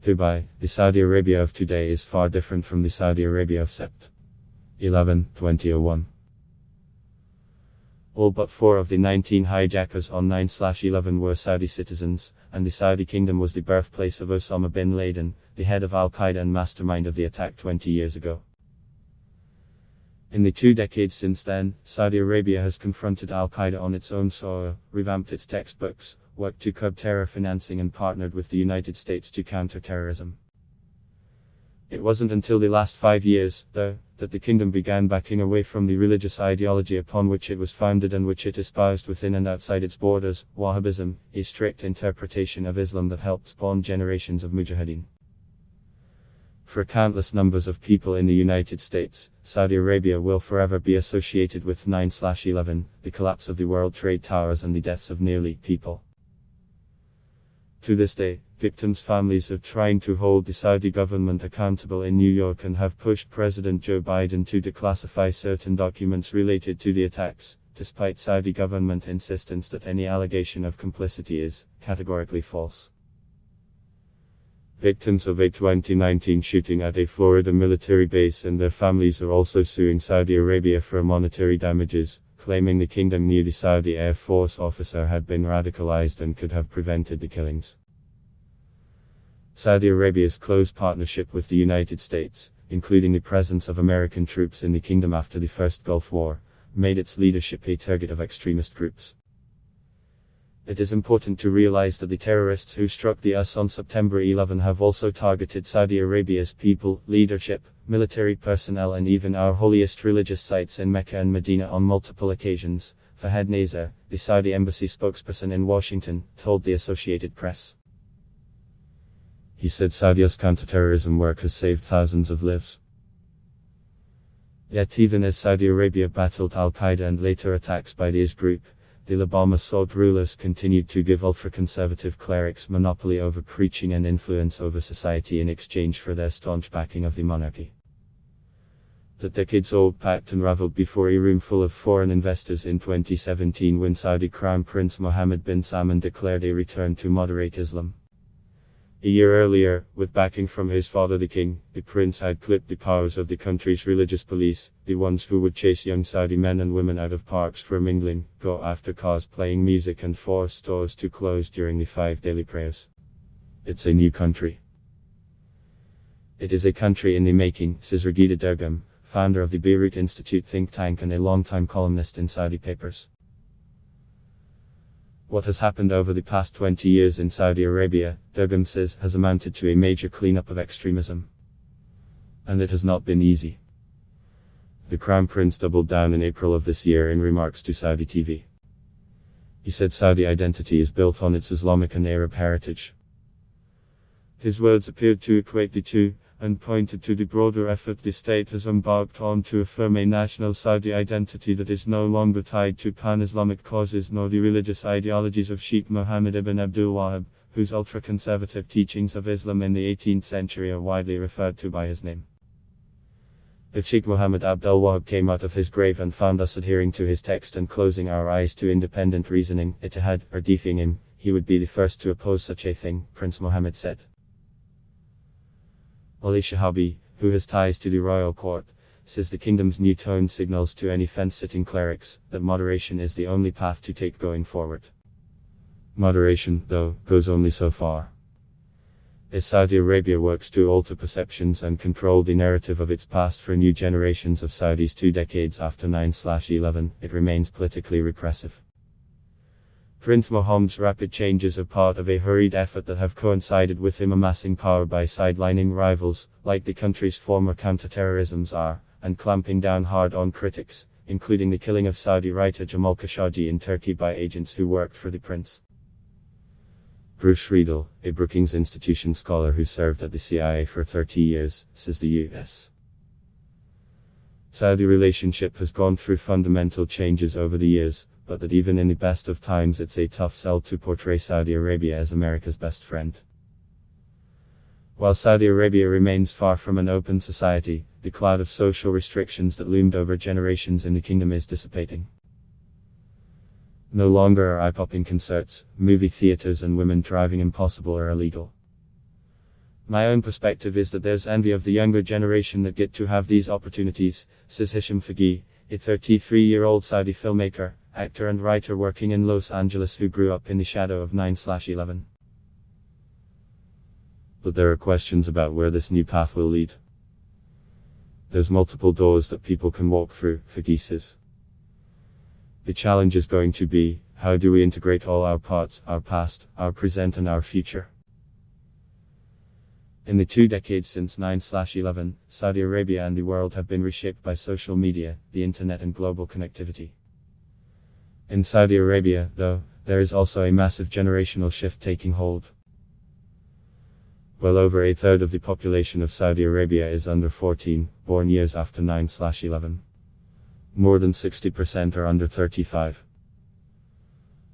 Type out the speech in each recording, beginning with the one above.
Dubai, the Saudi Arabia of today is far different from the Saudi Arabia of Sept. 11/2001. All but 4 of the 19 hijackers on 9/11 were Saudi citizens, and the Saudi kingdom was the birthplace of Osama bin Laden, the head of Al-Qaeda and mastermind of the attack 20 years ago. In the 2 decades since then, Saudi Arabia has confronted Al-Qaeda on its own soil, revamped its textbooks, worked to curb terror financing and partnered with the United States to counter terrorism. It wasn't until the last 5 years, though, that the kingdom began backing away from the religious ideology upon which it was founded and which it espoused within and outside its borders, Wahhabism, a strict interpretation of Islam that helped spawn generations of mujahideen. For countless numbers of people in the United States, Saudi Arabia will forever be associated with 9/11, the collapse of the World Trade Towers and the deaths of nearly people. To this day, victims' families are trying to hold the Saudi government accountable in New York and have pushed President Joe Biden to declassify certain documents related to the attacks, despite Saudi government insistence that any allegation of complicity is categorically false. Victims of a 2019 shooting at a Florida military base and their families are also suing Saudi Arabia for monetary damages, claiming the kingdom knew the Saudi Air Force officer had been radicalized and could have prevented the killings. Saudi Arabia's close partnership with the United States, including the presence of American troops in the kingdom after the First Gulf War, made its leadership a target of extremist groups. It is important to realize that the terrorists who struck the US on September 11 have also targeted Saudi Arabia's people, leadership, military personnel and even our holiest religious sites in Mecca and Medina on multiple occasions, Fahad Nazar, the Saudi embassy spokesperson in Washington, told the Associated Press. He said Saudi's counterterrorism work has saved thousands of lives. Yet even as Saudi Arabia battled Al-Qaeda and later attacks by the IS group, the Obama Saud rulers continued to give ultra-conservative clerics monopoly over preaching and influence over society in exchange for their staunch backing of the monarchy. The decades-old pact unraveled before a room full of foreign investors in 2017 when Saudi Crown Prince Mohammed bin Salman declared a return to moderate Islam. A year earlier, with backing from his father the king, the prince had clipped the powers of the country's religious police, the ones who would chase young Saudi men and women out of parks for mingling, go after cars playing music and force stores to close during the 5 daily prayers. It's a new country. It is a country in the making, says Regida Dergum, founder of the Beirut Institute think tank and a longtime columnist in Saudi papers. What has happened over the past 20 years in Saudi Arabia, Dergum says, has amounted to a major cleanup of extremism. And it has not been easy. The Crown Prince doubled down in April of this year in remarks to Saudi TV. He said Saudi identity is built on its Islamic and Arab heritage. His words appeared to equate the two, and pointed to the broader effort the state has embarked on to affirm a national Saudi identity that is no longer tied to pan-Islamic causes nor the religious ideologies of Sheikh Mohammed ibn Abdul Wahhab, whose ultra-conservative teachings of Islam in the 18th century are widely referred to by his name. If Sheikh Mohammed Abdul Wahhab came out of his grave and found us adhering to his text and closing our eyes to independent reasoning, Ittihad, or defying him, he would be the first to oppose such a thing, Prince Mohammed said. Ali Shahabi, who has ties to the royal court, says the kingdom's new tone signals to any fence-sitting clerics that moderation is the only path to take going forward. Moderation, though, goes only so far. As Saudi Arabia works to alter perceptions and control the narrative of its past for new generations of Saudis 2 decades after 9/11, it remains politically repressive. Prince Mohammed's rapid changes are part of a hurried effort that have coincided with him amassing power by sidelining rivals, like the country's former counterterrorisms are, and clamping down hard on critics, including the killing of Saudi writer Jamal Khashoggi in Turkey by agents who worked for the prince. Bruce Riedel, a Brookings Institution scholar who served at the CIA for 30 years, says the U.S. Saudi relationship has gone through fundamental changes over the years, but that even in the best of times it's a tough sell to portray Saudi Arabia as America's best friend. While Saudi Arabia remains far from an open society, the cloud of social restrictions that loomed over generations in the kingdom is dissipating. No longer are eye-popping concerts, movie theaters and women driving impossible or illegal. My own perspective is that there's envy of the younger generation that get to have these opportunities, says Hisham Faghi, a 33-year-old Saudi filmmaker, actor and writer working in Los Angeles who grew up in the shadow of 9/11. But there are questions about where this new path will lead. There's multiple doors that people can walk through, Faghi says. The challenge is going to be, how do we integrate all our parts, our past, our present and our future? In the 2 decades since 9/11, Saudi Arabia and the world have been reshaped by social media, the internet and global connectivity. In Saudi Arabia, though, there is also a massive generational shift taking hold. Well over a third of the population of Saudi Arabia is under 14, born years after 9/11. More than 60% are under 35.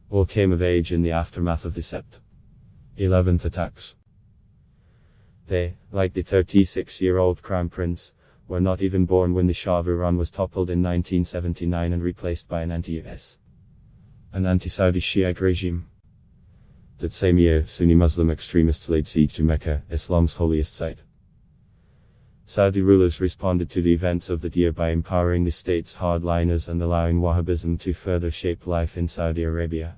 All came of age in the aftermath of the Sept 11th attacks. They, like the 36-year-old Crown Prince, were not even born when the Shah of Iran was toppled in 1979 and replaced by an anti-US and anti-Saudi Shiite regime. That same year, Sunni Muslim extremists laid siege to Mecca, Islam's holiest site. Saudi rulers responded to the events of that year by empowering the state's hardliners and allowing Wahhabism to further shape life in Saudi Arabia.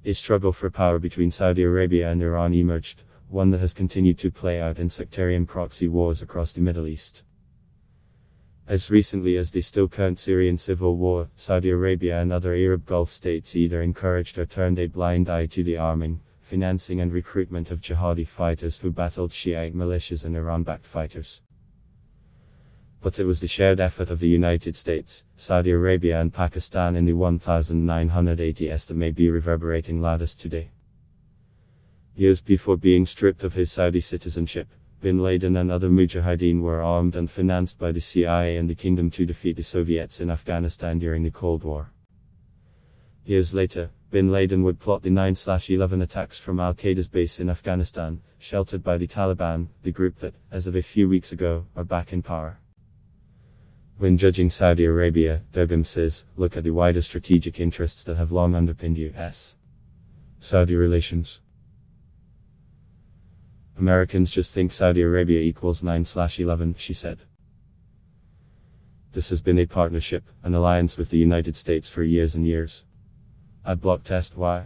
A struggle for power between Saudi Arabia and Iran emerged, one that has continued to play out in sectarian proxy wars across the Middle East. As recently as the still current Syrian civil war, Saudi Arabia and other Arab Gulf states either encouraged or turned a blind eye to the arming, financing and recruitment of jihadi fighters who battled Shiite militias and Iran-backed fighters. But it was the shared effort of the United States, Saudi Arabia and Pakistan in the 1980s that may be reverberating loudest today. Years before being stripped of his Saudi citizenship, Bin Laden and other mujahideen were armed and financed by the CIA and the kingdom to defeat the Soviets in Afghanistan during the Cold War. Years later, Bin Laden would plot the 9/11 attacks from Al-Qaeda's base in Afghanistan, sheltered by the Taliban, the group that, as of a few weeks ago, are back in power. When judging Saudi Arabia, Dergam says, look at the wider strategic interests that have long underpinned US-Saudi relations. Americans just think Saudi Arabia equals 9/11, she said. This has been a partnership, an alliance with the United States for years and years. Adblock test why?